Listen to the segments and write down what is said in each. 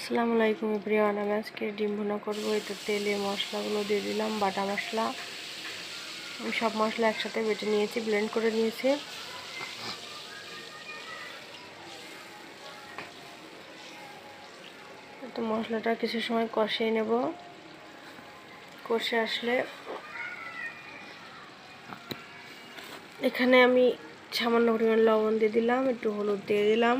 আসসালামু আলাইকুম এভরিওয়ান। আমি আজকে ডিম ভুনা করবো। এটা তেলে মশলাগুলো দিয়ে দিলাম, বাটা মশলা। আমি সব মশলা একসাথে বেটে নিয়েছি, ব্লেন্ড করে নিয়েছি। তো মশলাটা কিছু সময় কষিয়ে নেব। কষে আসলে এখানে আমি সামান্য পরিমাণ লবণ দিয়ে দিলাম, একটু হলুদ দিয়ে দিলাম।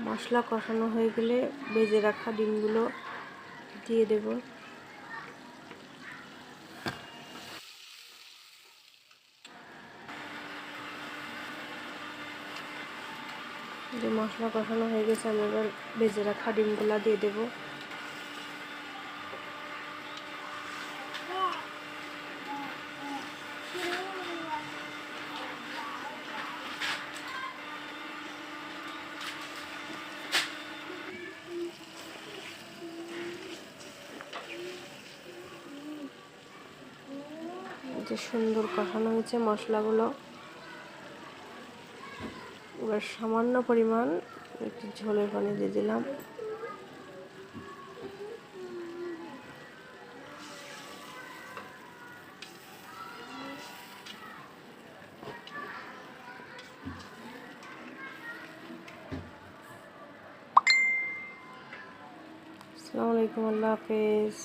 মশলা কষানো হয়ে গেলে ভেজে রাখা ডিমগুলো দিয়ে দেব। যে মশলা কষানো হয়ে গেছে, আমি এবার ভেজে রাখা ডিমগুলো দিয়ে দেব। যে সুন্দর কষানো হয়েছে মশলাগুলো। এবার সামান্য পরিমাণ একটু ঝোলের পানি দিয়ে দিলাম। আসসালামু আলাইকুম, আল্লাহ হাফেজ।